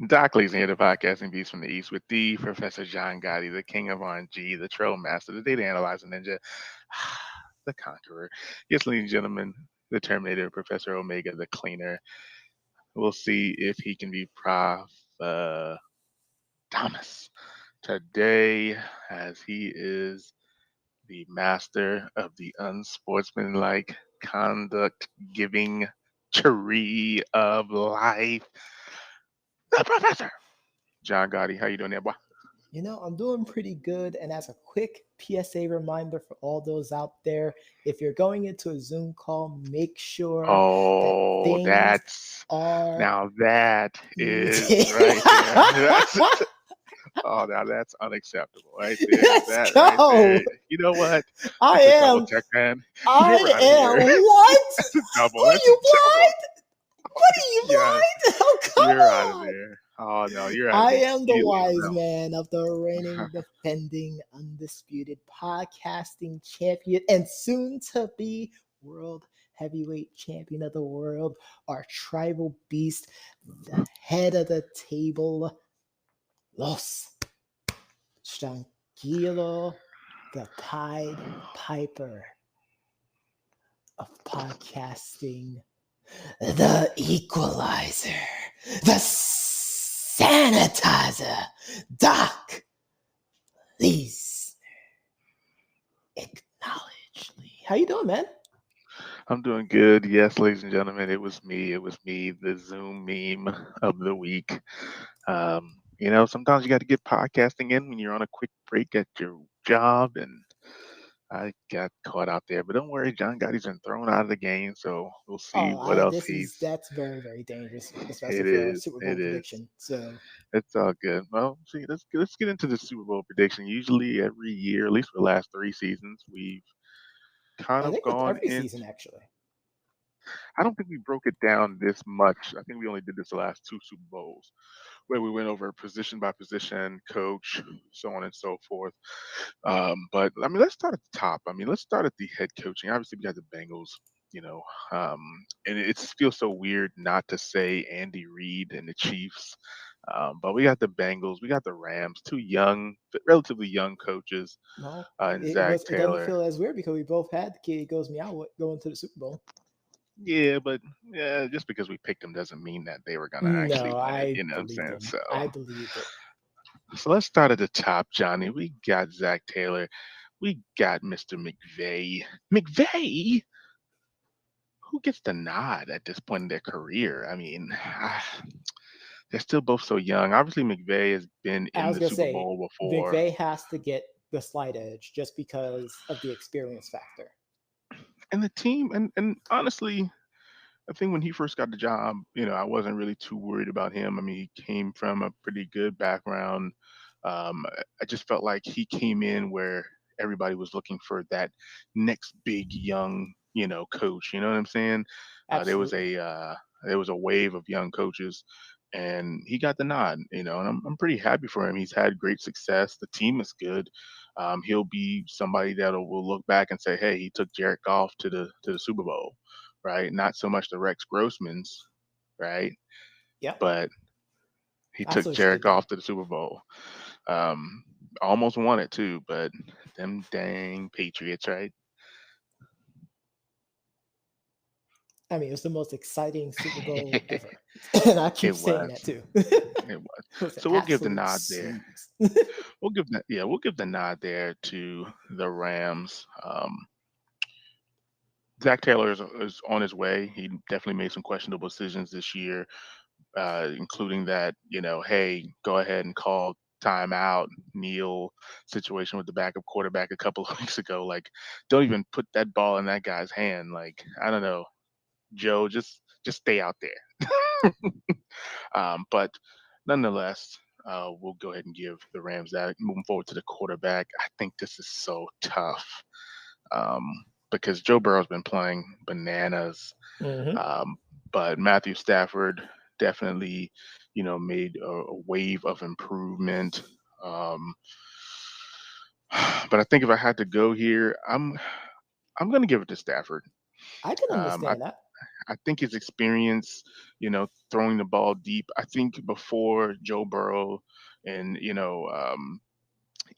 Doc Lee's here, the podcasting beast from the East with the Professor John Gotti, the king of RNG, the Trail Master, the Data Analyzer Ninja, the Conqueror. Yes, ladies and gentlemen, the Terminator, Professor Omega, the Cleaner. We'll see if he can be Prof. Thomas today, as he is the master of the unsportsmanlike conduct giving tree of life. The Professor John Gotti, how you doing there, boy? I'm doing pretty good. And as a quick PSA reminder for all those out there, if you're going into a Zoom call, make sure that that is right there. Now that's unacceptable, right there. Let's go. Right there. You know what? I That's am. a double check, man. I am. What? That's a double. What are you blind? What are you blind? Oh, come You're on. out of there. Oh no, you're out of there. I am the wise man of the reigning, defending, undisputed podcasting champion and soon to be world heavyweight champion of the world, our tribal beast, the head of the table, Los Tranquilo, the Pied Piper of podcasting, the equalizer, the sanitizer, Doc Lee's. Acknowledge Lee. How you doing, man? I'm doing good. Yes, ladies and gentlemen, it was me, the Zoom meme of the week. Sometimes you got to get podcasting in when you're on a quick break at your job, and I got caught out there. But don't worry, John Gotti's been thrown out of the game, so we'll see what else that's very, very dangerous, especially it for is, a Super Bowl prediction. So it's all good. Well, see, let's get into the Super Bowl prediction. Usually every year, at least for the last 3 seasons, we've kind of gone every season actually. I don't think we broke it down this much. I think we only did this the last 2 Super Bowls, where we went over position by position, coach, so on and so forth. But I mean, let's start at the top. I mean, let's start at the head coaching. Obviously, we got the Bengals. And it feels so weird not to say Andy Reid and the Chiefs. But we got the Bengals, we got the Rams, 2 relatively young coaches. No, Zach it Taylor. doesn't feel as weird because we both had the kid goes meow going to the Super Bowl. Yeah, but just because we picked them doesn't mean that they were going to actually win it. You know what I'm saying? So I believe it. So let's start at the top, Johnny. We got Zach Taylor. We got Mr. McVay. McVay? Who gets the nod at this point in their career? I mean, they're still both so young. Obviously, McVay has been in the Super Bowl before. McVay has to get the slight edge just because of the experience factor. And the team, and honestly, I think when he first got the job, I wasn't really too worried about him. I mean, he came from a pretty good background. I just felt like he came in where everybody was looking for that next big young, coach. You know what I'm saying? There was a wave of young coaches, and he got the nod. And I'm pretty happy for him. He's had great success. The team is good. He'll be somebody that will look back and say, "Hey, he took Jared Goff to the Super Bowl." Right? Not so much the Rex Grossmans, right? Yeah. But he took Jared Goff to the Super Bowl. Almost won it too, but them dang Patriots, right? I mean, it was the most exciting Super Bowl ever. And I keep saying that too. It was. So we'll give the nod there. We'll give the nod there to the Rams. Zach Taylor is on his way. He definitely made some questionable decisions this year, including that, hey, go ahead and call timeout, kneel situation with the backup quarterback a couple of weeks ago. Like, don't even put that ball in that guy's hand. Like, I don't know, Joe, just stay out there. But nonetheless, we'll go ahead and give the Rams that. Moving forward to the quarterback, I think this is so tough. Because Joe Burrow's been playing bananas. Mm-hmm. But Matthew Stafford definitely, made a wave of improvement. Um, but I think if I had to go here, I'm going to give it to Stafford. I can Um, I understand that. I think his experience, throwing the ball deep. I think before Joe Burrow and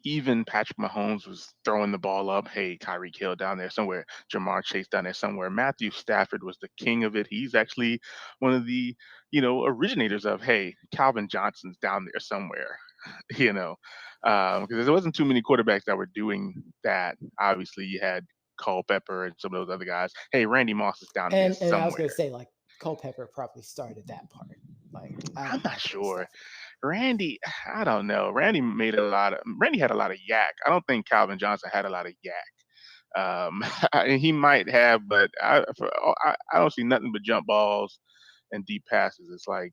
even Patrick Mahomes was throwing the ball up. Hey, Tyreek Hill down there somewhere, Jamar Chase down there somewhere. Matthew Stafford was the king of it. He's actually one of the, originators of, hey, Calvin Johnson's down there somewhere, you know, because there wasn't too many quarterbacks that were doing that. Obviously, you had Culpepper and some of those other guys. Hey, Randy Moss is down there And I was somewhere. gonna say like Culpepper probably started that part. Like I I'm don't not know about sure. Stafford. Randy, I don't know. Randy had a lot of yak. I don't think Calvin Johnson had a lot of yak. And he might have, but I don't see nothing but jump balls and deep passes. It's like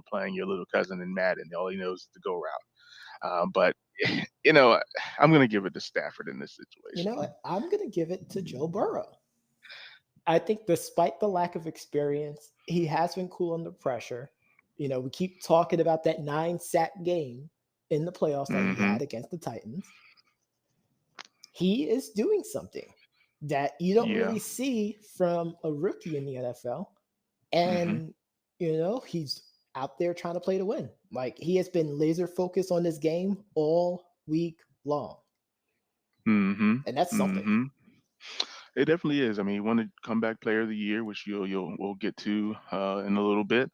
playing your little cousin in Madden. All he knows is the go route. But you know, I'm gonna give it to Stafford in this You know situation. what? I'm gonna give it to Joe Burrow. I think despite the lack of experience, he has been cool under pressure. We keep talking about that 9-sack game in the playoffs that he Hmm. had against the Titans. He is doing something that you don't Yeah. really see from a rookie in the NFL. Hmm. And, he's out there trying to play to win. Like he has been laser focused on this game all week long. Hmm. And that's something. Hmm. It definitely is. I mean, he won the comeback player of the year, which we'll get to in a little bit.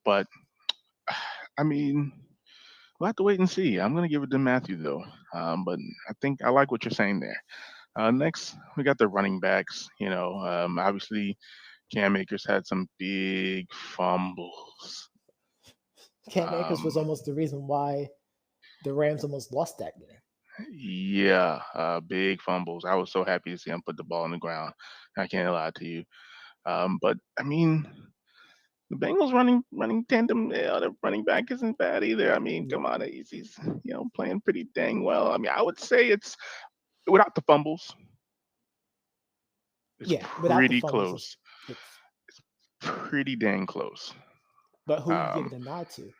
But I mean, we'll have to wait and see. I'm going to give it to Matthew though. But I think I like what you're saying there. Next, we got the running backs. Obviously Cam Akers had some big fumbles. Cam Akers was Um, almost the reason why the Rams almost lost that game. yeah, big fumbles. I was so happy to see him put the ball on the ground. I can't lie to you. But I mean, the Bengals running tandem, the running back isn't bad either. I mean, come Nope. on, he's playing pretty dang well. I mean, I would say it's without the fumbles, it's Yeah, without the pretty fumbles, close. it's It's pretty dang close. but who you Um, giving a nod to?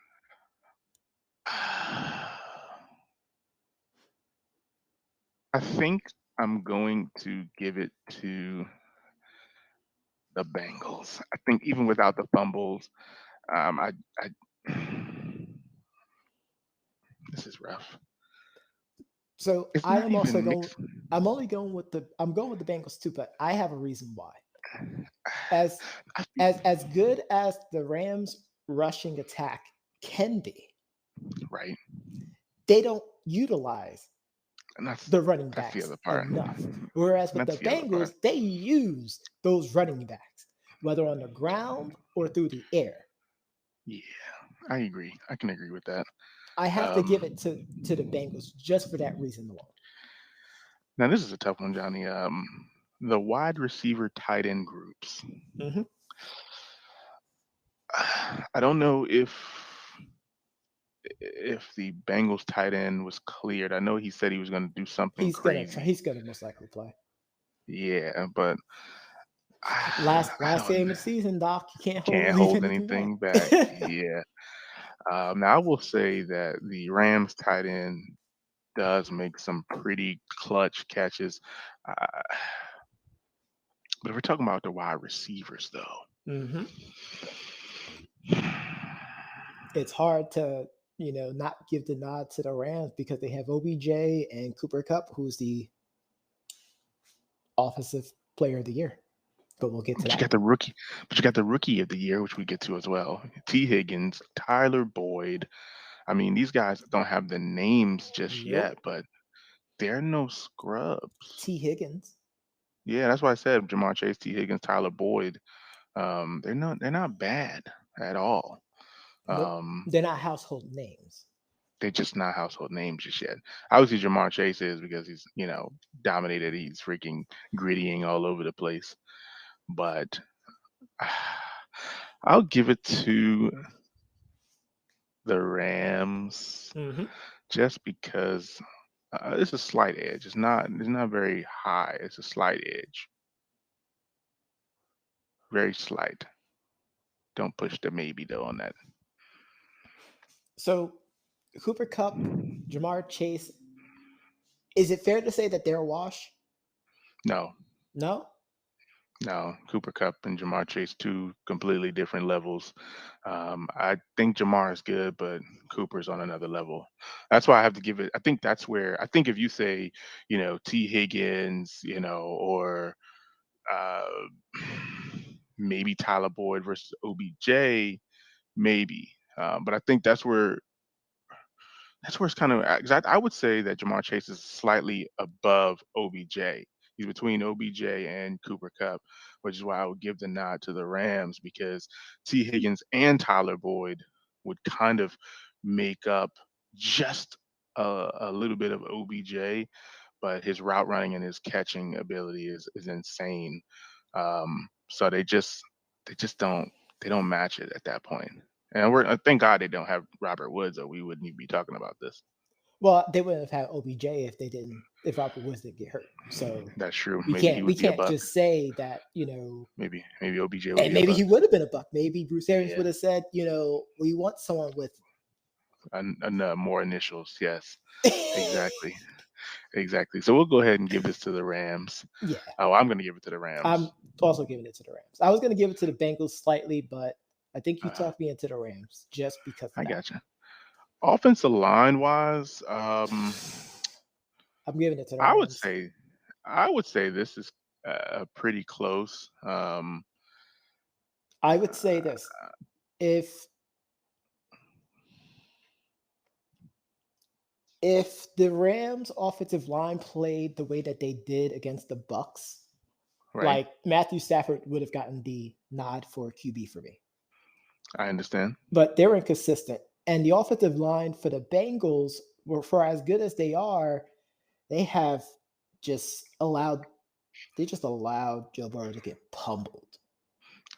I think I'm going to give it to the Bengals. I think even without the fumbles, I this is rough. So It's I not am also even going. mixed. I'm going with the Bengals too, but I have a reason why. As I think, as good as the Rams rushing attack can be, right, they don't utilize and the running that's the backs other part. enough. Whereas with the That's the other part. Bengals, they use those running backs, whether on the ground or through the air. Yeah, I agree. I can agree with that. I have to give it Um, to the Bengals just for that reason alone. Now this is a tough one, Johnny. The wide receiver tight end groups. Hmm. I don't know if the Bengals tight end was cleared. I know he said he was going to do something He's gonna try. crazy. He's gonna most likely play. Yeah, but I Last don't game of the season, Doc. You can't hold can't leave hold anything anything back. back. Yeah. Now I will say that the Rams tight end does make some pretty clutch catches. Uh, but if we're talking about the wide receivers, though, Hmm. It's hard to not give the nod to the Rams because they have OBJ and Cooper Cup, who's the offensive player of the year. But we'll get to but you that. got the rookie, but you got the rookie of the year, which we get to as well. T. Higgins, Tyler Boyd. I mean, these guys don't have the names just yet, Nope. but they're no scrubs. T. Higgins. Yeah, that's why I said Jamar Chase, T. Higgins, Tyler Boyd. They're not bad at all. Nope. Um, They're not household names. they're just not household names just yet. Obviously, Jamar Chase is because he's dominated. He's freaking grittying all over the place. But I'll give it to the Rams Hmm. just because it's a slight edge. It's not very high. It's a slight edge, very slight. Don't push the maybe though on that. So Cooper Cup, Jamar Chase. Is it fair to say that they're a wash? No, No. no. Cooper Cup and Jamar Chase, two completely different levels. I think Jamar is good, but Cooper's on another level. That's why I have to give it. I think that's where I think if you say, T. Higgins, or uh, maybe Tyler Boyd versus OBJ, maybe. But I think that's where it's kind of. 'Cause I would say that Jamar Chase is slightly above OBJ. He's between OBJ and Cooper Cup, which is why I would give the nod to the Rams because T. Higgins and Tyler Boyd would kind of make up just a little bit of OBJ, but his route running and his catching ability is insane. So they just don't match it at that point. And thank God they don't have Robert Woods, or we wouldn't even be talking about this. Well, they wouldn't have had OBJ if they didn't. If Robert Woods didn't get hurt, so That's true. we Maybe he can't we would be a can't buck. just say that Maybe OBJ would and be a maybe buck. he would have been a buck. Maybe Bruce Arians Yeah, would have said, we want someone with. and more initials. Yes, exactly, exactly. So we'll go ahead and give this to the Rams. Yeah, Oh, I'm going to give it to the I'm Rams. also giving it to the Rams. I was going to give it to the Bengals slightly, but I think you Uh, talked me into the Rams just because of I that. gotcha. Offensive line wise, I'm giving it to the I would Rams. say I would say this is pretty close. I would say this: if if the Rams offensive line played the way that they did against the Bucks, right. like Matthew Stafford would have gotten the nod for QB for me. I understand. But they're inconsistent. And the offensive line for the Bengals were for as good as they are, they have just allowed Joe Burrow to get pummeled.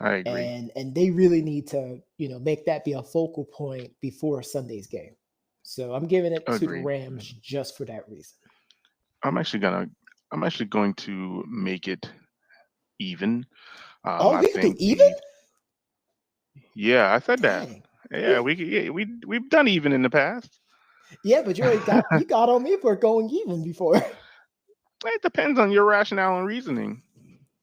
I agree. And they really need to, make that be a focal point before Sunday's game. So I'm giving it to the Agreed. Rams just for that reason. I'm actually gonna I'm actually going to make it even. Oh, I we could do think even? the Yeah, I said that. Dang. Yeah, we've done even in the past. Yeah, but you got on me for going even before. It depends on your rationale and reasoning.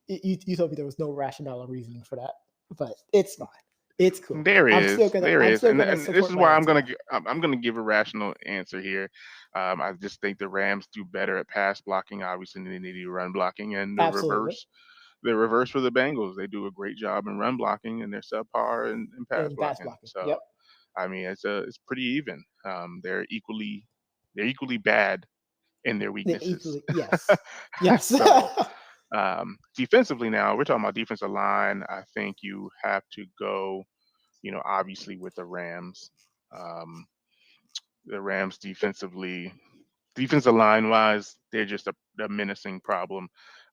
You told me there was no rationale or reasoning for that, but it's fine. It's cool. There is, there I'm is, still gonna and this support is my why answer though. I'm gonna give a rational answer here. I just think the Rams do better at pass blocking, obviously, than they do run blocking, and Absolutely. the reverse for the Bengals. They do a great job in run blocking, and they're subpar in pass In pass blocking. blocking. So Yep. I mean, it's pretty even. They're equally bad in their They weaknesses. equally yes. Yes. So defensively, now we're talking about defensive line. I think you have to go, obviously with the Rams. Um, the Rams defensive line wise, they're just a menacing problem.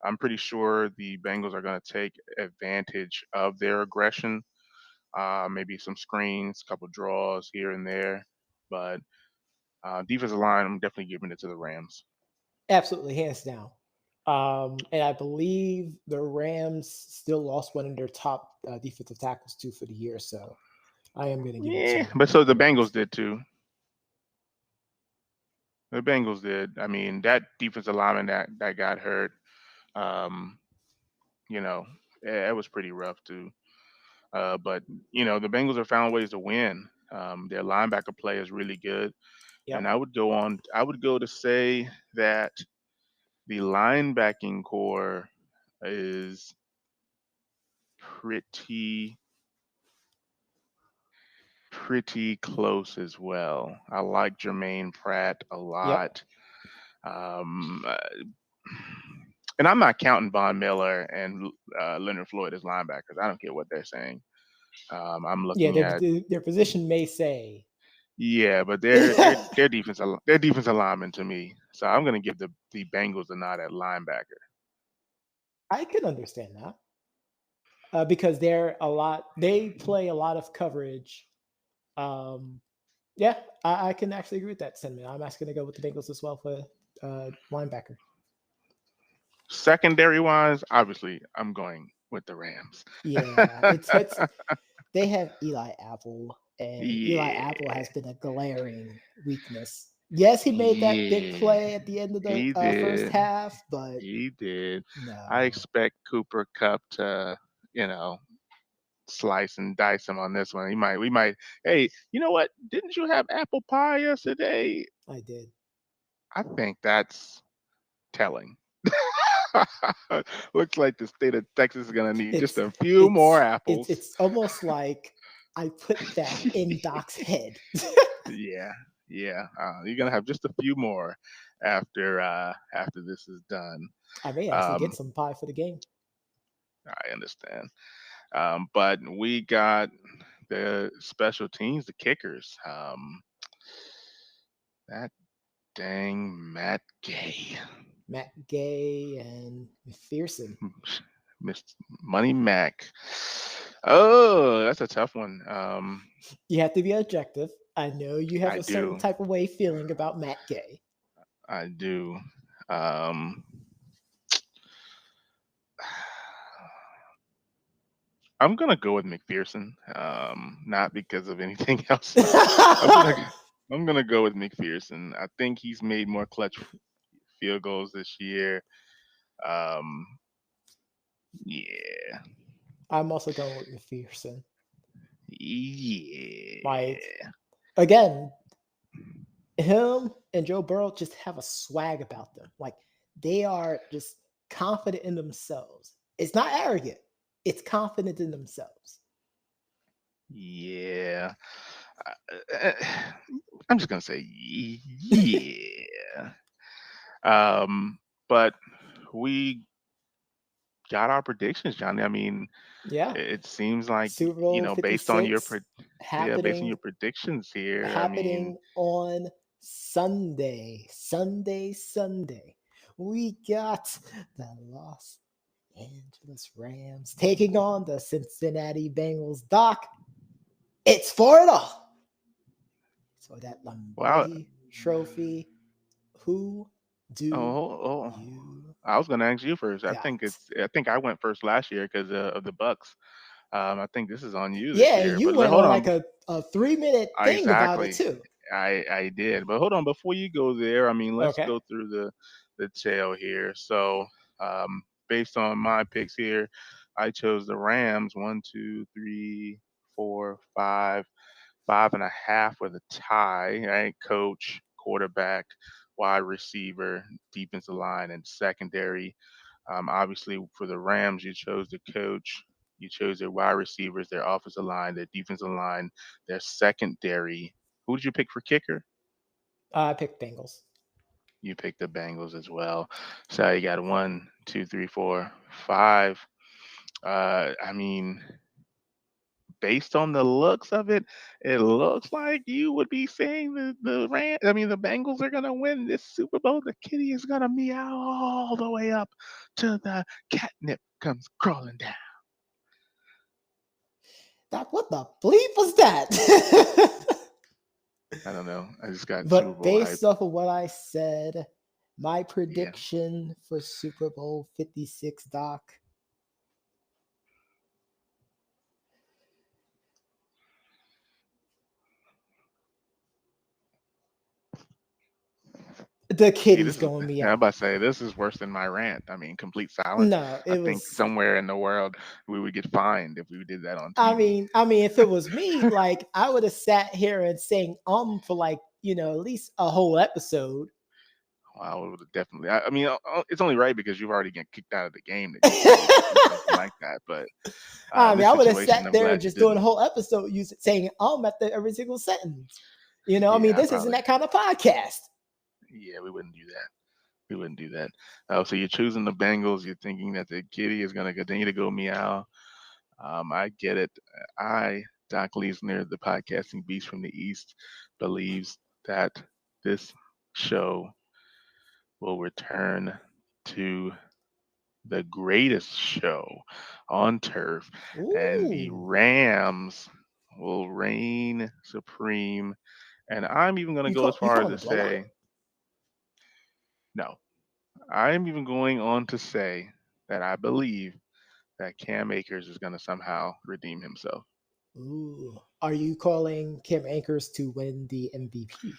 I'm pretty sure the Bengals are going to take advantage of their aggression. Maybe some screens, couple draws here and there, but defensive line, I'm definitely giving it to the Rams. Absolutely, hands down. And I believe the Rams still lost one of their top defensive tackles too for the year, so I am going to give it Yeah, to but so the the Bengals Rams. did too. The Bengals did. I mean, that defensive lineman that got hurt, um, you know, it was pretty rough too. But the Bengals have found ways to win. Their linebacker play is really good, and Yep. I would go to say that the linebacking core is pretty pretty close as well. I like Jermaine Pratt a Yep. lot. Um, uh, and I'm not counting Von Miller and Leonard Floyd as linebackers. I don't care what they're saying. I'm Yeah, looking at their position may say. Yeah, but they're defensive linemen to me. So I'm gonna give the Bengals a nod at linebacker. I can understand that because they play a lot of coverage. Um, yeah, I can actually agree with that sentiment. I'm actually going to go with the Bengals as well for linebacker. Secondary wise, obviously, I'm going with the Rams. Yeah, it's they have Eli Apple and Eli Apple Yeah. has been a glaring weakness. Yes, he made that big Yeah. play at the end of the He first did. half, but He did. I no, expect Cooper Cup to, you know, slice and dice him on this one. We might, hey, you know what? Didn't you have apple pie yesterday? I did. I think that's telling. Looks like the state of Texas is gonna need just It's a few more it's apples. it's almost like I put that in Doc's head. Yeah, yeah. You're gonna have just a few more after this is done. I may actually get Um, some pie for the game. I understand. But we got the special teams, the kickers. That dang Matt Gay, Matt Gay and McPherson. Mr. Money Mac. Oh, that's a tough one. You have to be objective. I know you have I a certain do, type of way feeling about Matt Gay. I do. Um, I'm gonna go with McPherson. Not because of anything else. I'm gonna I'm gonna go with McPherson. I think he's made more clutch field goals this year. Um, yeah, I'm also going with McPherson. Like yeah. again, him and Joe Burrow just have a swag about them. Like they are just confident in themselves. It's not arrogant. It's confident in themselves. Yeah. Uh, I'm just gonna say yeah. But we got our predictions, Johnny. I mean, Yeah. it seems like Super Bowl based on your 56 yeah, based on happening your predictions here. I mean, happening on Sunday. Sunday. We got the Los Angeles Rams taking on the Cincinnati Bengals. Doc, it's for it all. So that wow. Lombardi trophy, who do Oh, you I was gonna ask you first. got? I think I went first last year because of the Bucks. I think this is on you this Yeah, year. you But went hold on on. like a 3 minute thing about it Exactly. too. I did. But hold on, before you go there, I mean, let's Okay. go through the tail here. So, based on my picks here, I chose the Rams. One, two, three, four, five, 5.5 with a tie. Right, coach, quarterback, wide receiver, defensive line, and secondary. Obviously, for the Rams, you chose the coach. You chose their wide receivers, their offensive line, their defensive line, their secondary. Who did you pick for kicker? I picked Bengals. You picked the Bengals as well. So you got one, two, three, four, five. I mean, based on the looks of it, it looks like you would be saying the Bengals are gonna win this Super Bowl. The kitty is gonna meow all the way up to the catnip comes crawling down. Doc, what the bleep was that? I don't know. I just got Super But Bowl hype. based off of what I said, my Yeah. prediction for Super Bowl 56, Doc, the See, kitty's this is. going me I'm out. about to say this is worse than my rant. I mean, complete silence. No, I it think was. somewhere in the world we would get fined if we did that on I TV. mean, I mean, if it was me, like I would have sat here and saying for like at least a whole episode. Wow, it would have definitely. I mean, it's only right because you've already get kicked out of the game that you would do something like that. But I mean, this I would have situation, sat I'm there and glad you just doing a didn't. whole episode saying after every single sentence. I mean, Yeah, I this isn't probably. that kind of podcast. Yeah, we wouldn't do that. We wouldn't do that. So you're choosing the Bengals. You're thinking that the kitty is going to continue to go meow. I get it. I, Doc Leesner, the podcasting beast from the East, believes that this show will return to the greatest show on turf, and the Ooh, Rams will reign supreme. And I'm even going to go as you far as calling to a blowout? say, no, I'm even going on to say that I believe that Cam Akers is going to somehow redeem himself. Ooh. Are you calling Cam Akers to win the MVP?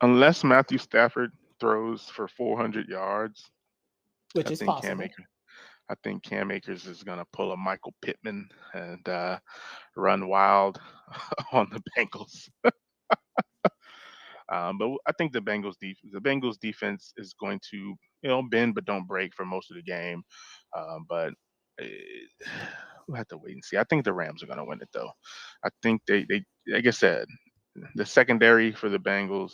Unless Matthew Stafford throws for 400 yards, I Which is think Cam possible. Akers. I think Cam Akers is going to pull a Michael Pittman and run wild on the Bengals. But I think the Bengals defense is going to, bend but don't break for most of the game. But eh, we'll have to wait and see. I think the Rams are going to win it though. I think they, like I said, the secondary for the Bengals.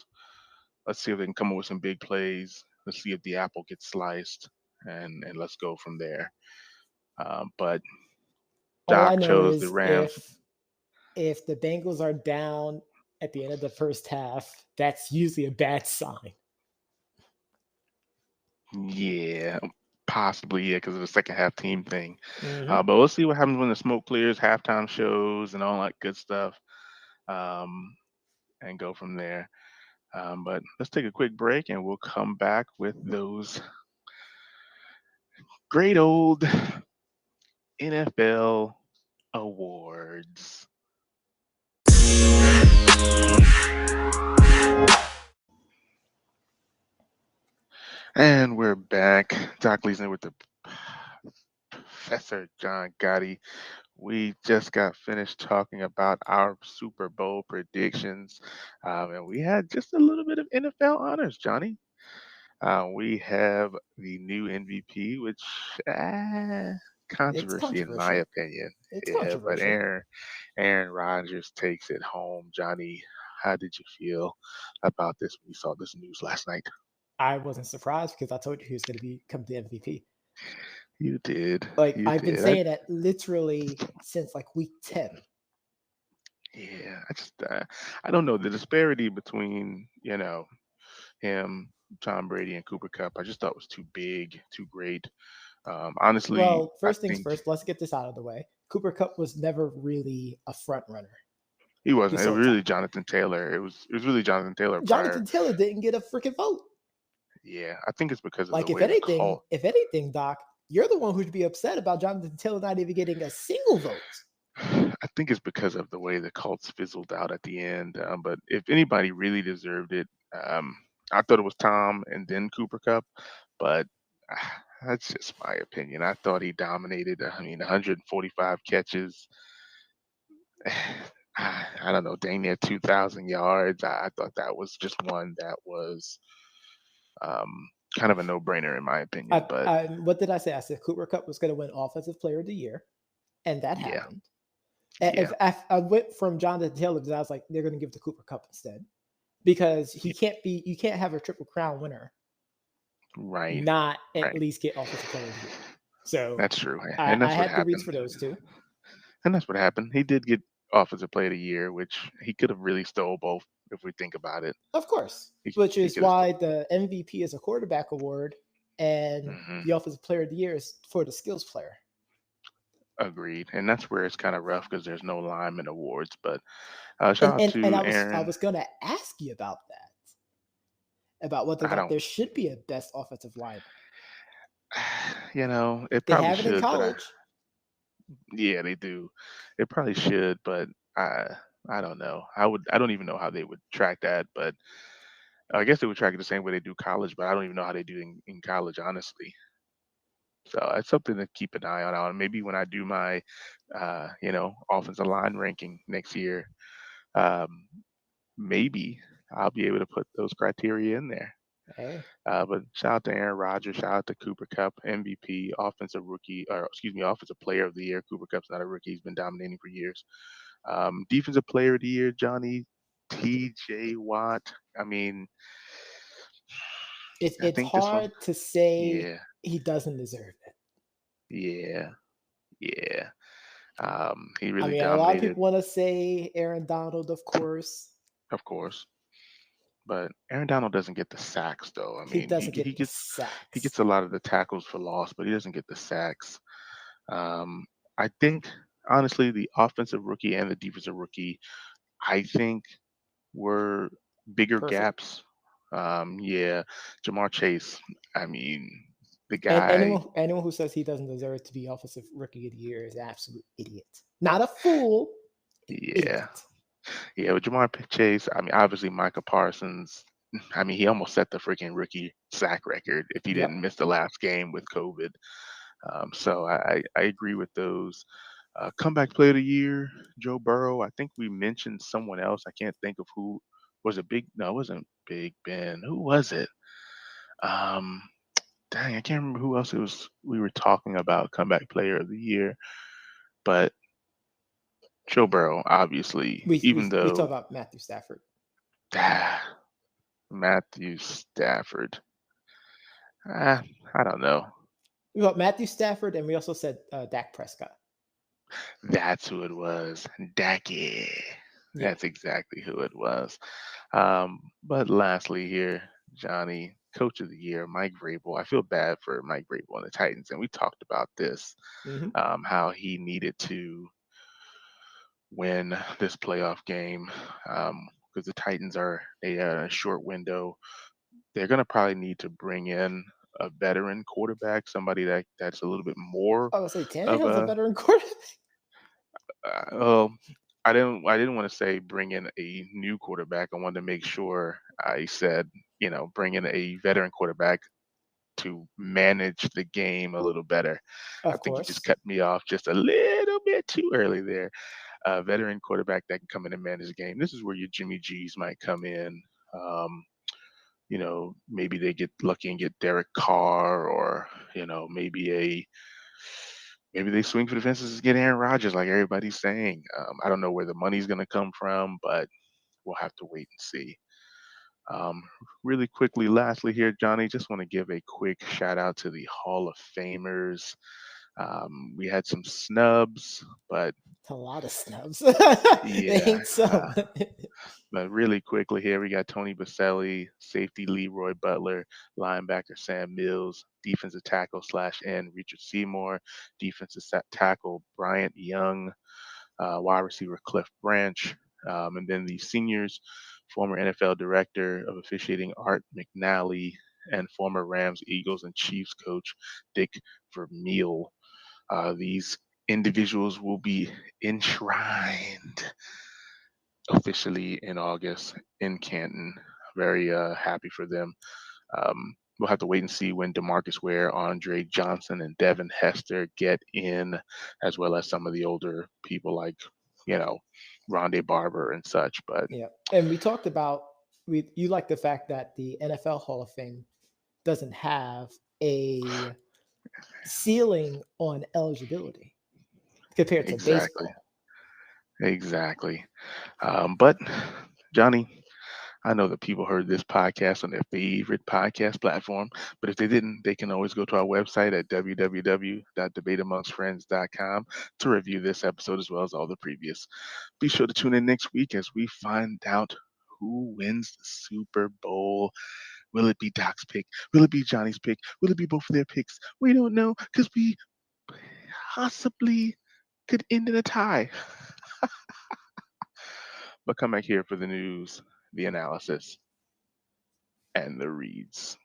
Let's see if they can come up with some big plays. Let's see if the apple gets sliced, and let's go from there. But All I Doc know chose the is Rams. if the Bengals are down at the end of the first half, that's usually a bad sign. Yeah, possibly, yeah, because of the second half team thing. Hmm. But we'll see what happens when the smoke clears, halftime shows, and all that good stuff, um, and go from there. But let's take a quick break, and we'll come back with those great old NFL awards. And we're back. Doc Leeson with the Professor John Gotti. We just got finished talking about our Super Bowl predictions, and we had just a little bit of NFL honors, Johnny. We have the new MVP, which It's controversy in my controversial. opinion. It's Yeah, but controversial. Aaron Rodgers takes it home. Johnny, how did you feel about this when you saw this news last night? I wasn't surprised because I told you he was going to become the MVP. You did, Like you I've been did. saying that literally since like week 10. Yeah, I don't know the disparity between him, Tom Brady, and Cooper Cup. I just thought was too big, too great. Honestly, Well, I first things think first, let's get this out of the way. Cooper Cup was never really a front runner he wasn't. this It was whole really time. Jonathan Taylor. It was really Jonathan Taylor prior. Jonathan Taylor didn't get a freaking vote. Yeah, I think it's because of the Like way the call. if anything, Doc, you're the one who should be upset about Jonathan Taylor not even getting a single vote. I think it's because of the way the Colts fizzled out at the end. But if anybody really deserved it, um, I thought it was Tom and then Cooper Cup. But that's just my opinion. I thought he dominated. I mean, 145 catches. I don't know, dang near 2,000 yards. I thought that was just one that was kind of a no-brainer in my opinion. But What did I say? I said Cooper Cup was going to win Offensive Player of the Year, and that yeah, happened. yeah, If I went from Jonathan Taylor because I was like, they're going to give the Cooper Cup instead because he yeah, can't be. You can't have a Triple Crown winner right, not at right. least get Offensive Player of the Year. So That's true, and I that's what had the reads happened. for those two, And that's what happened. He did get Offensive Player of the Year, which he could have really stole both if we think about it. of course, He which he is could have why stole. the MVP is a quarterback award and Hmm. the Offensive Player of the Year is for the skills player. Agreed, and that's where it's kind of rough because there's no Lyman awards. But shout And out and and to I Aaron. was going to ask you about whether or I not don't. there should be a best offensive lineman. It They probably have it in should, but college. yeah, they do. It probably should, but I don't know. I don't even know how they would track that, but I guess they would track it the same way they do college, but I don't even know how they do in college, honestly. So it's something to keep an eye on. Maybe when I do my, offensive line ranking next year, um, maybe I'll be able to put those criteria in there. Hey, But shout out to Aaron Rodgers, shout out to Cooper Cup, MVP, offensive rookie, or excuse me, offensive player of the year. Cooper Cup's not a rookie; he's been dominating for years. Defensive player of the year, Johnny T.J. Watt. I mean, I it's think this one, hard to say yeah, he doesn't deserve it. yeah, yeah. He I really mean, a lot of dominated, people want to say Aaron Donald, of course. of course. But Aaron Donald doesn't get the sacks, though. I He mean, he doesn't he get the gets he sacks. gets a lot of the tackles for loss, but he doesn't get the sacks. Um, I think honestly, the offensive rookie and the defensive rookie, I think were bigger Perfect. gaps. Yeah, Jamar Chase. I mean. The And guy, anyone who says he doesn't deserve to be offensive rookie of the year is an absolute idiot. Not a fool, an yeah, idiot. yeah, with Chase, I mean, obviously Micah Parsons. I mean, he almost set the freaking rookie sack record if he Yep. didn't miss the last game with COVID. So I agree with those. Comeback player of the year, Joe Burrow. I think we mentioned someone else. I can't think of who was it. Big? No, it wasn't Big Ben. Who was it? Um, Dang, I can't remember who else it was. We were talking about comeback player of the year, but Joe Burrow, obviously, We even we we talk though about Matthew Stafford. Matthew Stafford, ah, I don't know. We got Matthew Stafford, and we also said Dak Prescott. That's who it was. Dacky. Yeah. That's exactly who it was. But lastly, here, Johnny, Coach of the Year, Mike Vrabel. I feel bad for Mike Vrabel and the Titans, and we talked about this, Hmm. how he needed to win this playoff game because the Titans they are in a short window. They're going to probably need to bring in a veteran quarterback, somebody that's a little bit more I was gonna say of Tannehill's a a veteran quarterback. well, I didn't want to say bring in a new quarterback. I wanted to make sure I said, bring in a veteran quarterback to manage the game a little better. I Of think you just course. cut me off just a little bit too early there. A veteran quarterback that can come in and manage the game. This is where your Jimmy G's might come in. Um, maybe they get lucky and get Derek Carr, or maybe they swing for the fences and get Aaron Rodgers, like everybody's saying. I don't know where the money's going to come from, but we'll have to wait and see. Um, Really quickly, lastly here, Johnny, just want to give a quick shout out to the Hall of Famers. We had some snubs, but A lot of snubs. It yeah. ain't some. But really quickly here, we got Tony Baselli, safety Leroy Butler, linebacker Sam Mills, defensive tackle slash end Richard Seymour, defensive tackle Bryant Young, wide receiver Cliff Branch, and then the seniors, former NFL director of officiating Art McNally, and former Rams, Eagles, and Chiefs coach Dick Vermeil. These individuals will be enshrined officially in August in Canton. Very happy for them. We'll have to wait and see when Demarcus Ware, Andre Johnson, and Devin Hester get in, as well as some of the older people like, you know, Rondé Barber and such. But Yeah, and we talked about you like the fact that the NFL Hall of Fame doesn't have a ceiling on eligibility compared to exactly, baseball. exactly. But Johnny, I know that people heard this podcast on their favorite podcast platform, but if they didn't, they can always go to our website at www.debateamongstfriends.com to review this episode as well as all the previous. Be sure to tune in next week as we find out who wins the Super Bowl. Will it be Doc's pick? Will it be Johnny's pick? Will it be both of their picks? We don't know because we possibly could end in a tie. But come back here for the news, the analysis, and the reads.